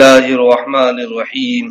الله الرحمن الرحيم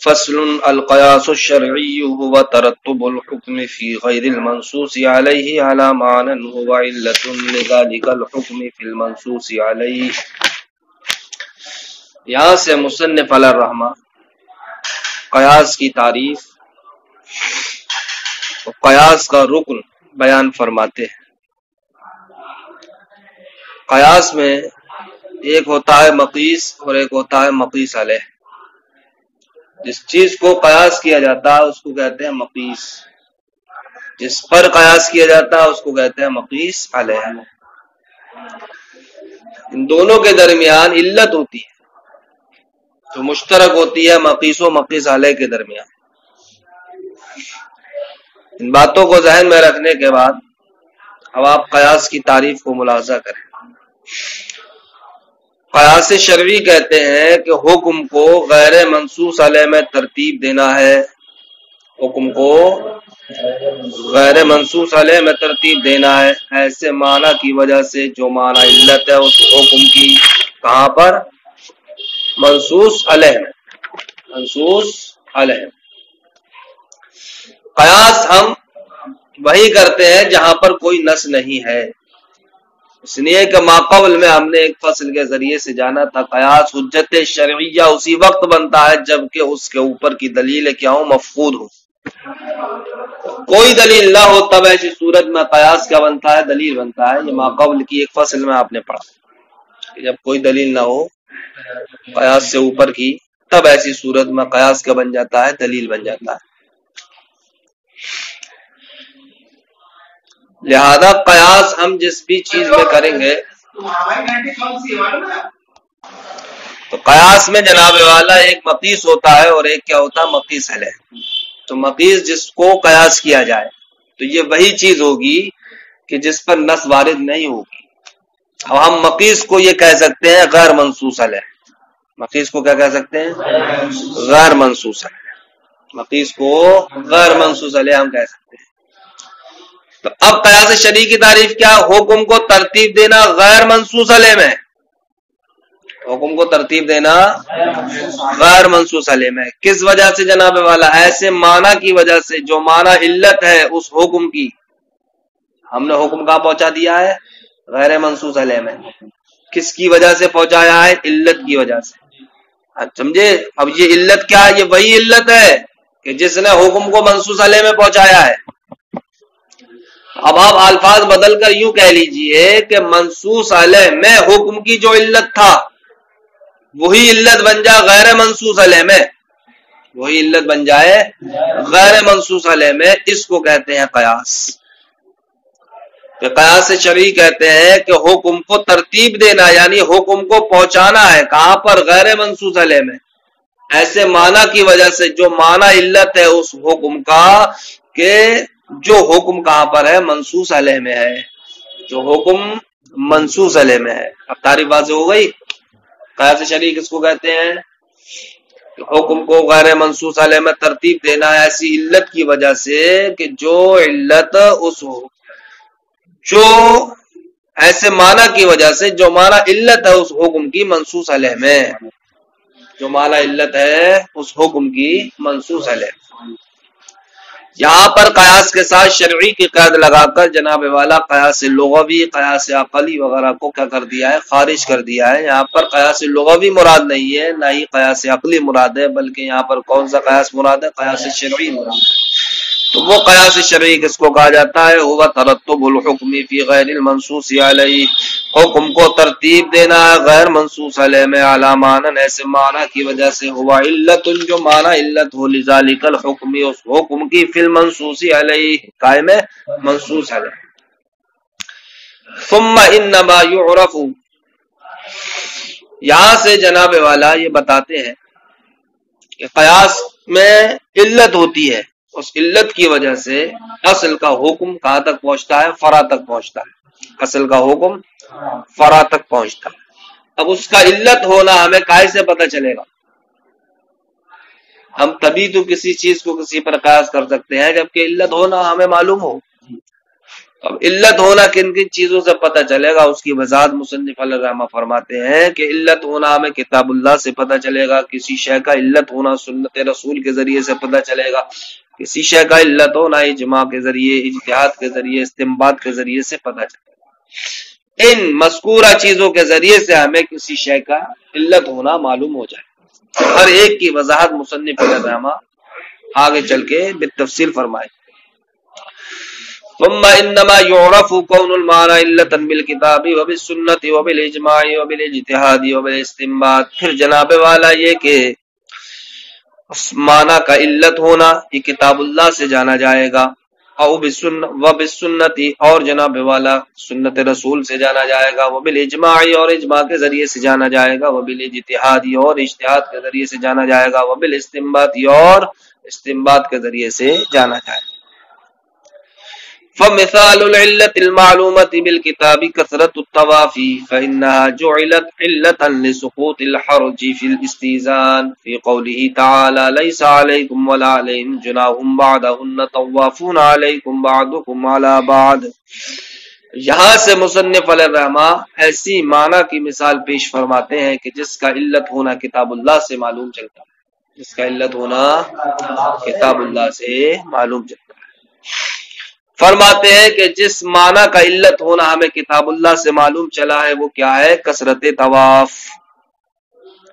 فصل القياس الشرعي هو ترتب الحكم في غير المنصوص عليه على معنى هو علة لذلك الحكم في المنصوص عليه. یہاں سے مصنف علی الرحمہ قیاس کی تعریف اور قیاس کا رکن بیان فرماتے ہیں. قیاس میں ایک ہوتا ہے مقیس اور ایک ہوتا ہے مقیس علیہ. جس چیز کو قیاس کیا جاتا ہے اس کو کہتے ہیں مقیس، جس پر قیاس کیا جاتا ہے اس کو کہتے ہیں مقیس علیہ. ان دونوں کے درمیان علت ہوتی ہے جو مشترک ہوتی ہے مقیس و مقیس علیہ کے درمیان. ان باتوں کو ذہن میں رکھنے کے بعد اب آپ قیاس کی تعریف کو ملاحظہ کریں. قیاس شرعی کہتے ہیں کہ حکم کو غیر منصوص علیہ میں ترتیب دینا ہے. حکم کو غیر منصوص علیہ میں ترتیب دینا ہے ایسے معنی کی وجہ سے جو معنی علت ہے اس حکم کی. کہاں پر؟ منصوص علیہ میں. منصوص علیہ. قیاس ہم وہی کرتے ہیں جہاں پر کوئی نص نہیں ہے. اس لیے کہ ماقبل میں ہم نے ایک فصل کے ذریعے سے جانا تھا قیاس حجت شرعیہ اسی وقت بنتا ہے جبکہ اس کے اوپر کی دلیل کیا ہو؟ مفقود ہو. کوئی دلیل نہ ہو تب ایسی صورت میں قیاس کیا بنتا ہے؟ دلیل بنتا ہے. یہ ماقبل کی ایک فصل میں آپ نے پڑھا کہ جب کوئی دلیل نہ ہو قیاس سے اوپر کی تب ایسی صورت میں قیاس کیا بن جاتا ہے؟ دلیل بن جاتا ہے. لہذا قیاس ہم جس بھی چیز میں کریں گے تو قیاس میں جناب والا ایک مقیس ہوتا ہے اور ایک کیا ہوتا ہے؟ مقیس علیہ. تو مقیس جس کو قیاس کیا جائے تو یہ وہی چیز ہوگی کہ جس پر نص وارد نہیں ہوگی. اب ہم مقیس کو یہ کہہ سکتے ہیں غیر منصوص علیہ. مقیس کو کیا کہہ سکتے ہیں؟ غیر منصوص علیہ. مقیس کو غیر منصوص علیہ ہم کہہ سکتے ہیں. تو اب قیاس شرعی کی تعریف کیا؟ حکم کو ترتیب دینا غیر منصوص علیہ میں. حکم کو ترتیب دینا غیر منصوص علیہ میں. کس وجہ سے جناب والا؟ ایسے معنی کی وجہ سے جو معنی علت ہے اس حکم کی. ہم نے حکم کہاں پہنچا دیا ہے؟ غیر منصوص علیہ میں. کس کی وجہ سے پہنچایا ہے؟ علت کی وجہ سے. سمجھے؟ اب یہ علت کیا ہے؟ یہ وہی علت ہے کہ جس نے حکم کو منصوص علیہ میں پہنچایا ہے. اب آپ الفاظ بدل کر یوں کہہ لیجئے کہ منصوص علیہ میں حکم کی جو علت تھا وہی علت بن جائے غیر منصوص علیہ میں. وہی علت بن جائے غیر منصوص علیہ میں. اس کو کہتے ہیں قیاس. کہ قیاس شرعی کہتے ہیں کہ حکم کو ترتیب دینا یعنی حکم کو پہنچانا ہے. کہاں پر؟ غیر منصوص علیہ میں. ایسے معنی کی وجہ سے جو معنی علت ہے اس حکم کا کہ جو حکم کہاں پر ہے؟ منصوص علیہ میں ہے. جو حکم منصوص علیہ میں ہے. اب تعریف واضح ہو گئی. قیاس شرعی کس کو کہتے ہیں؟ حکم کو غیر منصوص علیہ میں ترتیب دینا ہے ایسی علت کی وجہ سے کہ جو علت اس جو ایسے معنی کی وجہ سے جو معنی علت ہے اس حکم کی منصوص علیہ میں. جو معنی علت ہے اس حکم کی منصوص علیہ. یہاں پر قیاس کے ساتھ شرعی کی قید لگا کر جناب والا قیاس لغوی قیاس عقلی وغیرہ کو کیا کر دیا ہے؟ خارج کر دیا ہے. یہاں پر قیاس لغوی مراد نہیں ہے نہ ہی قیاس عقلی مراد ہے بلکہ یہاں پر کون سا قیاس مراد ہے؟ قیاس شرعی مراد ہے. تو وہ قیاس شرعی کس کو کہا جاتا ہے؟ هو ترتب الحکم فی غیر المنصوص علیہ. حکم کو ترتیب دینا ہے غیر منصوص علیہ میں علی معنی ایسے معنی کی وجہ سے ہوا علت جو معنی علت ہو لذالک الحکم اس حکم کی فی المنصوص علیہ قائم ہے منصوص علیہ. ثم انما یعرف. یہاں سے جناب والا یہ بتاتے ہیں کہ قیاس میں علت ہوتی ہے. اس علت کی وجہ سے اصل کا حکم کہاں تک پہنچتا ہے؟ فرع تک پہنچتا ہے. اصل کا حکم فرع تک پہنچتا ہے. اب اس کا علت ہونا ہمیں کائے سے پتہ چلے گا؟ ہم تبھی تو کسی چیز کو کسی پر قیاس کر سکتے ہیں جبکہ علت ہونا ہمیں معلوم ہو. اب علت ہونا کن کن چیزوں سے پتہ چلے گا اس کی وضاحت مصنف علیہ الرحمہ فرماتے ہیں کہ علت ہونا ہمیں کتاب اللہ سے پتہ چلے گا، کسی شے کا علت ہونا سنت رسول کے ذریعے سے پتہ چلے گا، کسی شے کا علت ہونا اجماع کے ذریعے، اجتہاد کے ذریعے، استنباط کے ذریعے سے پتہ چلے گا۔ ان مذکورہ چیزوں کے ذریعے سے ہمیں کسی شے کا علت ہونا معلوم ہو جائے، ہر ایک کی وضاحت مصنف علیہ الرحمہ آگے چل کے بالتفصیل فرمائے۔ ثم انما يعرف كون المعنى علة بالكتاب وبالسنة وبالاجماع وبالاجتهاد وبالاستنباط، پھر جناب والا یہ کہ اس معنی کا علت ہونا یہ کتاب اللہ سے جانا جائے گا، وبالسنة اور جناب والا سنت رسول سے جانا جائے گا، وبالاجماع اور اجماع کے ذریعے سے جانا جائے گا، وبالاجتهاد اور اجتہاد کے ذریعے سے جانا جائے گا، وبالاستنباط اور استنباط کے ذریعے سے جانا جائے گا۔ فمثال العلة المعلومة بالكتاب كثرة الطواف فإنها جعلت علة لسقوط الحرج في الاستئذان في قوله تعالى ليس عليكم ولا عليهم جناح بعدهن طوافون عليكم بعضكم على بعض۔ یہاں سے مصنف علیہ الرحمہ ایسی معنی کی مثال پیش فرماتے ہیں کہ جس کا علت ہونا کتاب اللہ سے معلوم چلتا ہے، جس کا علت ہونا کتاب اللہ سے معلوم چلتا ہے۔ فرماتے ہیں کہ جس معنی کا علت ہونا ہمیں کتاب اللہ سے معلوم چلا ہے وہ کیا ہے؟ کثرت طواف۔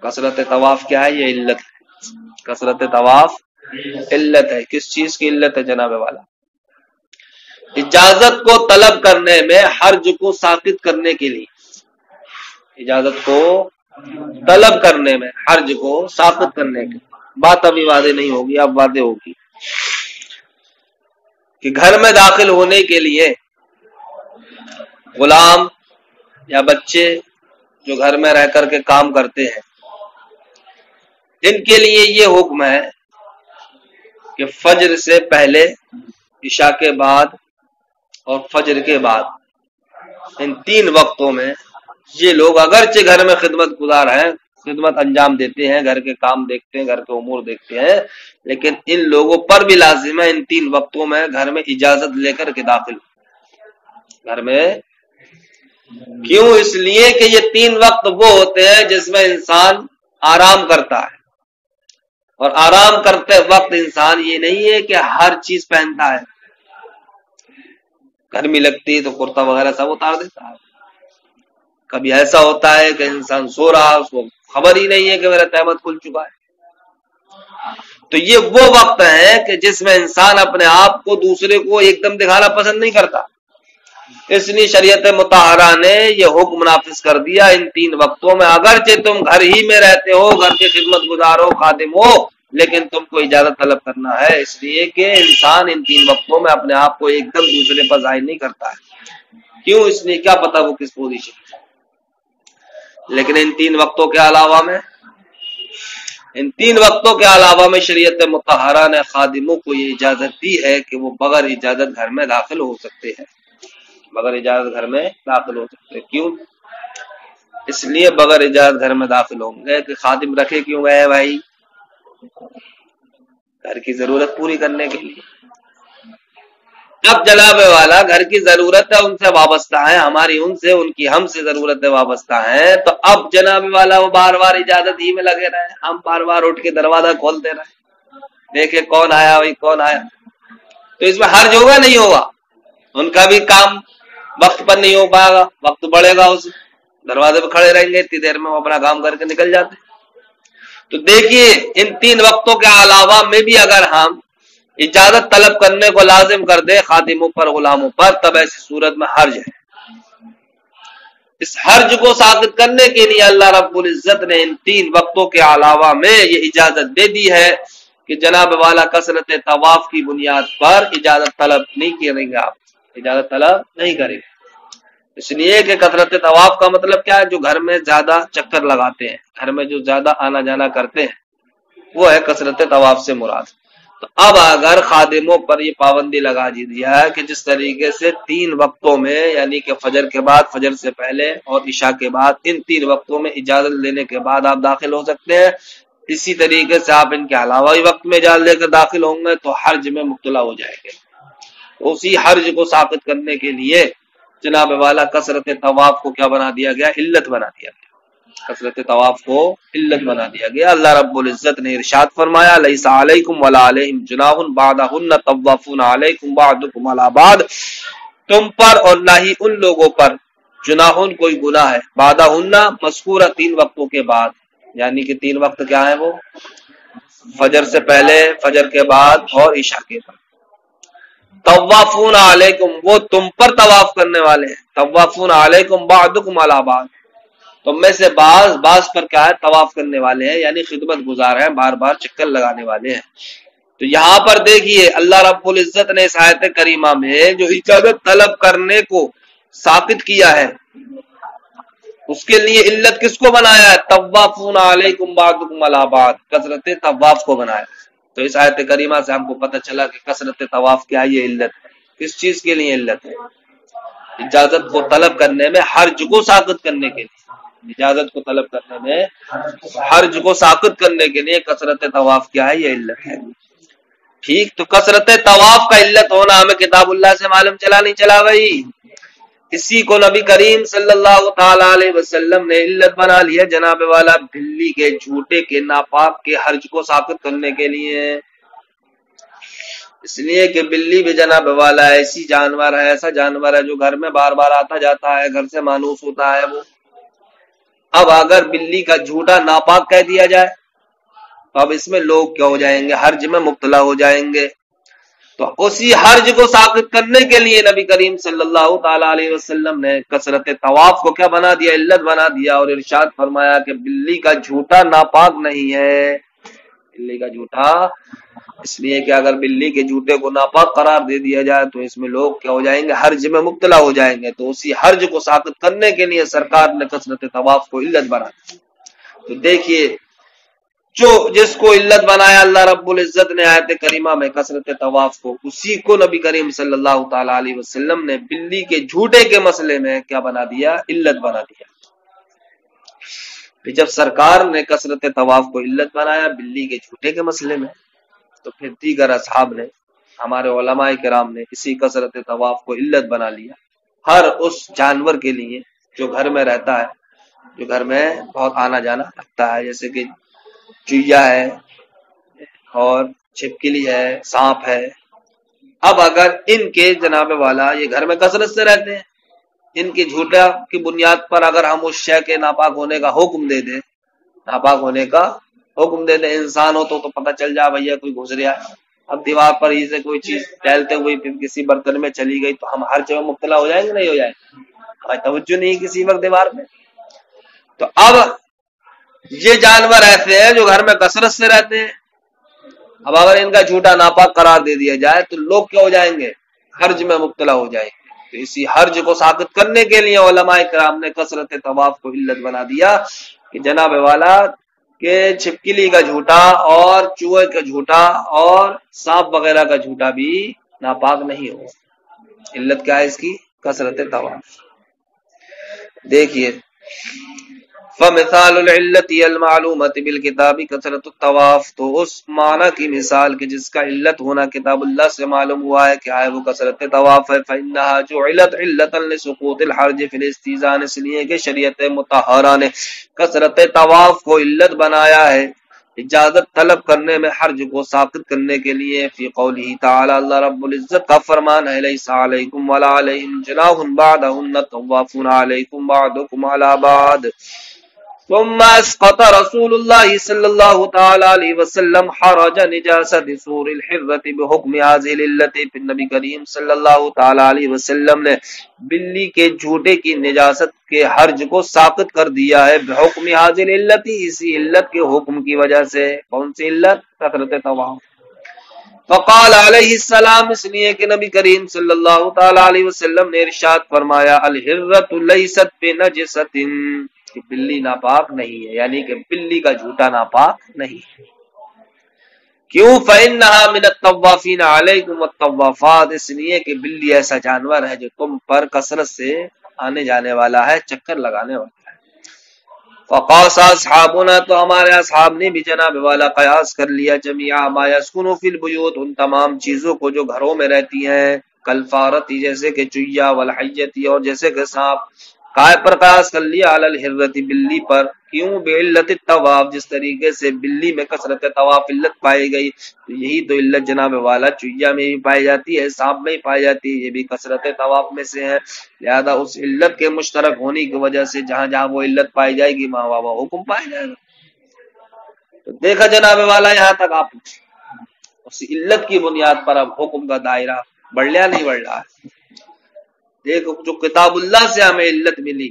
کثرت طواف کیا ہے؟ یہ علت ہے۔ کثرت طواف علت ہے۔ کس چیز کی علت ہے جناب والا؟ اجازت کو طلب کرنے میں حرج کو ساقط کرنے کے لیے، اجازت کو طلب کرنے میں حرج کو ساقط کرنے کے لیے، بات ابھی واضح نہیں ہوگی، اب واضح ہوگی کہ گھر میں داخل ہونے کے لیے غلام یا بچے جو گھر میں رہ کر کے کام کرتے ہیں ان کے لیے یہ حکم ہے کہ فجر سے پہلے، عشاء کے بعد اور فجر کے بعد، ان 3 وقتوں میں یہ لوگ اگرچہ گھر میں خدمت گزار ہیں، خدمت انجام دیتے ہیں، گھر کے کام دیکھتے ہیں، گھر کے امور دیکھتے ہیں، لیکن ان لوگوں پر بھی لازم ہے ان 3 وقتوں میں گھر میں اجازت لے کر کے داخل گھر میں۔ کیوں؟ اس لیے کہ یہ 3 وقت وہ ہوتے ہیں جس میں انسان آرام کرتا ہے، اور آرام کرتے وقت انسان یہ نہیں ہے کہ ہر چیز پہنتا ہے، گرمی لگتی ہے تو کرتا وغیرہ سب اتار دیتا ہے، کبھی ایسا ہوتا ہے کہ انسان سو رہا، اس کو خبر ہی نہیں ہے کہ میرا تہمت کھل چکا ہے۔ تو یہ وہ وقت ہے کہ جس میں انسان اپنے آپ کو دوسرے کو ایک دم دکھانا پسند نہیں کرتا، اس لیے شریعت مطہرہ نے یہ حکم نافذ کر دیا ان 3 وقتوں میں اگرچہ تم گھر ہی میں رہتے ہو، گھر کے خدمت گزار ہو، خادم ہو، لیکن تم کو اجازت طلب کرنا ہے، اس لیے کہ انسان ان 3 وقتوں میں اپنے آپ کو ایک دم دوسرے پر ظاہر نہیں کرتا ہے۔ کیوں؟ اس لیے کیا پتا وہ کس پوزیشن ہے۔ لیکن ان 3 وقتوں کے علاوہ میں، ان 3 وقتوں کے علاوہ میں شریعت مطہرہ نے خادموں کو یہ اجازت دی ہے کہ وہ بغیر اجازت گھر میں داخل ہو سکتے ہیں، بغیر اجازت گھر میں داخل ہو سکتے ہیں۔ کیوں؟ اس لیے بغیر اجازت گھر میں داخل ہوں گے کہ خادم رکھے کیوں گئے بھائی؟ گھر کی ضرورت پوری کرنے کے لیے۔ اب جناب والا گھر کی ضرورت ہے ان سے وابستہ ہے، ہماری ان سے، ان کی ہم سے ضرورت وابستہ ہے، تو اب جناب والا وہ بار بار اجازت ہی میں لگے رہے، ہم بار بار اٹھ کے دروازہ کھولتے رہے، دیکھے کون آیا بھائی کون آیا، تو اس میں حرج ہوگا نہیں ہوگا؟ ان کا بھی کام وقت پر نہیں ہو پائے گا، وقت بڑھے گا، اس دروازے پہ کھڑے رہیں گے، اتنی دیر میں وہ اپنا کام کر کے نکل جاتے۔ تو دیکھیے ان 3 وقتوں کے علاوہ میں بھی اگر ہم اجازت طلب کرنے کو لازم کر دے خادموں پر، غلاموں پر، تب ایسی صورت میں حرج ہے۔ اس حرج کو ساقط کرنے کے لیے اللہ رب العزت نے ان 3 وقتوں کے علاوہ میں یہ اجازت دے دی ہے کہ جناب والا کثرت طواف کی بنیاد پر اجازت طلب نہیں کریں گے، آپ اجازت طلب نہیں کریں گے۔ اس لیے کہ کثرت طواف کا مطلب کیا ہے؟ جو گھر میں زیادہ چکر لگاتے ہیں، گھر میں جو زیادہ آنا جانا کرتے ہیں، وہ ہے کثرت طواف سے مراد۔ تو اب اگر خادموں پر یہ پابندی لگا دیا ہے کہ جس طریقے سے 3 وقتوں میں، یعنی کہ فجر کے بعد، فجر سے پہلے اور عشاء کے بعد، ان 3 وقتوں میں اجازت لینے کے بعد آپ داخل ہو سکتے ہیں، اسی طریقے سے آپ ان کے علاوہ ہی وقت میں اجازت لے کر داخل ہوں گے تو حرج میں مبتلا ہو جائیں گے۔ اسی حرج کو ساقط کرنے کے لیے جناب والا کثرت طواف کو کیا بنا دیا گیا؟ علت بنا دیا گیا. کثرت طواف کو علت بنا دیا گیا. اللہ رب العزت نے ارشاد فرمایا لیس علیکم ولا علیہم جناح بعدہن طوافون علیکم بعضکم علی بعض، تم پر اور نہ ہی ان لوگوں پر جناحن کوئی گناہ ہے، بعدہن مذکورہ 3 وقتوں کے بعد، یعنی کہ 3 وقت کیا ہیں وہ؟ فجر سے پہلے، فجر کے بعد اور عشاء کے بعد. طوافون علیکم وہ تم پر طواف کرنے والے ہیں، طوافون علیکم بعضکم علی بعض، تم میں سے بعض پر کیا ہے؟ طواف کرنے والے ہیں، یعنی خدمت گزار ہیں، بار بار چکر لگانے والے ہیں. تو یہاں پر دیکھیے اللہ رب العزت نے اس آیت کریمہ میں جو اجازت طلب کرنے کو ثابت کیا ہے، اس کے لیے علت کس کو بنایا ہے؟ طوافون علیکم بعضکم علی بعض، کثرت طواف کو بنایا. تو اس آیت کریمہ سے ہم کو پتہ چلا کہ کثرت طواف کیا یہ علت ہے. کس چیز کے لیے علت ہے؟ اجازت کو طلب کرنے میں حرج کو ساقط کرنے کے لیے. اجازت کو طلب کرنے میں حرج کو ساقط کرنے کے لیے کثرت طواف کیا ہے؟ یہ علت ہے. ٹھیک، تو کثرت طواف کا علت ہونا ہمیں کتاب اللہ سے معلوم چلا نہیں چلا بھائی؟ اسی کو نبی کریم صلی اللہ تعالی علیہ وسلم نے علت بنا لیا جناب والا بلی کے جھوٹے کے ناپاک کے حرج کو ساقط کرنے کے لیے. اس لیے کہ بلی بھی جناب والا ایسی جانور ہے، ایسا جانور ہے جو گھر میں بار بار آتا جاتا ہے، گھر سے مانوس ہوتا ہے. وہ اب اگر بلی کا جھوٹا ناپاک کہہ دیا جائے تو اب اس میں لوگ کیا ہو جائیں گے؟ حرج میں مبتلا ہو جائیں گے. تو اسی حرج کو ساقط کرنے کے لیے نبی کریم صلی اللہ تعالی علیہ وسلم نے کثرت طواف کو کیا بنا دیا؟ علت بنا دیا، اور ارشاد فرمایا کہ بلی کا جھوٹا ناپاک نہیں ہے. بلی کا جھوٹا اس لیے کہ اگر بلی کے جھوٹے کو ناپاک قرار دے دیا جائے تو اس میں لوگ کیا ہو جائیں گے؟ حرج میں مبتلا ہو جائیں گے. تو اسی حرج کو ساقط کرنے کے لیے سرکار نے کثرت طواف کو علت بنا دی. تو دیکھیے جو جس کو علت بنایا اللہ رب العزت نے آیت کریمہ میں کثرت طواف کو، اسی کو نبی کریم صلی اللہ تعالی علیہ وسلم نے بلی کے جھوٹے کے مسئلے میں کیا بنا دیا؟ علت بنا دیا. جب سرکار نے کثرت طواف کو علت بنایا بلی کے جھوٹے کے مسئلے میں، تو پھر دیگر اصحاب نے، ہمارے علماء کرام نے اسی کثرت طواف کو علت بنا لیا ہر اس جانور کے لیے جو گھر میں رہتا ہے، جو گھر میں بہت آنا جانا رکھتا ہے، جیسے کہ چوہا ہے اور چھپکلی ہے، سانپ ہے. اب اگر ان کے جناب والا یہ گھر میں کثرت سے رہتے ہیں، ان کے جھوٹا کی بنیاد پر اگر ہم اس شے کے ناپاک ہونے کا حکم دے دیں، ناپاک ہونے کا حکم دے دیں، انسان ہو تو پتہ چل جائے بھیا کوئی گزریا، اب دیوار پر ہی سے کوئی چیز ٹہلتے ہوئی پھر کسی برتن میں چلی گئی تو ہم ہر جگہ مبتلا ہو جائیں گے؟ نہیں ہو جائیں گے؟ ہماری توجہ نہیں کسی وقت دیوار میں. تو اب یہ جانور ایسے ہیں جو گھر میں کثرت سے رہتے ہیں، اب اگر ان کا جھوٹا ناپاک قرار دے دیا جائے تو لوگ کیا ہو جائیں گے؟ حرج میں مبتلا ہو جائیں گے. تو اسی حرج کو ساقط کرنے کے لیے علماء کرام نے کثرت طواف کو علت بنا دیا کہ جناب والا کہ چھپکلی کا جھوٹا اور چوہے کا جھوٹا اور سانپ وغیرہ کا جھوٹا بھی ناپاک نہیں ہو. علت کیا ہے اس کی؟ کثرت طواف. دیکھیے فمثال العلت المعلومۃ بالکتاب کثرت الطواف، تو اس معنی کی مثال کہ جس کا علت ہونا کتاب اللہ سے معلوم ہوا ہے کیا ہے؟ وہ کثرت طواف ہے. فإنها جعلت علتا لسقوط الحرج في الاستئذان، اس لیے کہ شریعت مطہرہ نے کثرت طواف کو علت بنایا ہے اجازت طلب کرنے میں حرج کو ساقط کرنے کے لیے. فی قولہ تعالی، اللہ رب العزت کا فرمان ہے لیس علیکم ولا علیہم جناح بعدہن طوافون علیکم بعضکم علی بعض. ثم اسقط رسول اللہ صلی اللہ تعالی علیہ وسلم حرج نجاست سور الحرۃ بحکم هذه العلت. پھر نبی کریم صلی اللہ تعالی علیہ وسلم نے بلی کے جھوٹے کی نجاست کے حرج کو ساقط کر دیا ہے بحکم هذه العلت، اسی علت کے حکم کی وجہ سے. کون سی علت؟ کثرت طواف. فقال علیہ السلام، اس لیے کہ نبی کریم صلی اللہ تعالی علیہ وسلم نے ارشاد فرمایا الحرۃ لیست بنجست، کہ بلی ناپاک نہیں ہے، یعنی کہ بلی کا جھوٹا ناپاک نہیں ہے. کیوں؟ فإنها من الطوافین علیکم الطوافات، اس لیے کہ بلی ایسا جانور ہے جو تم پر کثرت سے آنے جانے والا ہے، چکر لگانے والا ہے. فقاس اصحابنا، تو ہمارے اصحاب نے بھی جناب والا قیاس کر لیا جمیع ما یسکن فی البیوت، ان تمام چیزوں کو جو گھروں میں رہتی ہیں، کلفارتی جیسے کہ چویا، والحیتی اور جیسے کہ سانپ، کائے پر قیاس کر لیا علی الحرتی بلی پر، کیوں؟ بعلت الطواف، جس طریقے سے بلی میں کثرت طواف علت پائی گئی، تو یہی تو علت جناب والا چویا میں بھی پائی جاتی ہے، سانپ میں بھی پائی جاتی ہے، یہ بھی کثرت طواف میں سے ہے، لہذا اس علت کے مشترک ہونے کی وجہ سے جہاں جہاں وہ علت پائی جائے گی وہاں وہاں حکم پایا جائے گا۔ تو دیکھا جناب والا یہاں تک آپ اس علت کی بنیاد پر اب حکم کا دائرہ بڑھ لیا نہیں بڑھ رہا ہے۔ دیکھو جو کتاب اللہ سے ہمیں علت ملی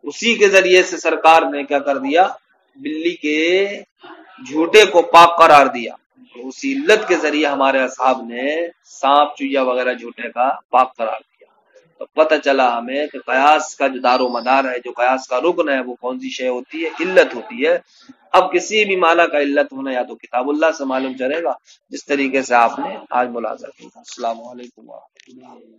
اسی کے ذریعے سے سرکار نے کیا کر دیا، بلی کے جھوٹے کو پاک قرار دیا، تو اسی علت کے ذریعے ہمارے اصحاب نے سانپ چویا وغیرہ جھوٹے کا پاک قرار دیا۔ تو پتہ چلا ہمیں کہ قیاس کا جو دار و مدار ہے، جو قیاس کا رکن ہے، وہ کون سی شے ہوتی ہے؟ علت ہوتی ہے۔ اب کسی بھی معنی کا علت ہونا یا تو کتاب اللہ سے معلوم چلے گا، جس طریقے سے آپ نے آج ملاحظہ کیا۔ السلام علیکم ورحمۃ اللہ۔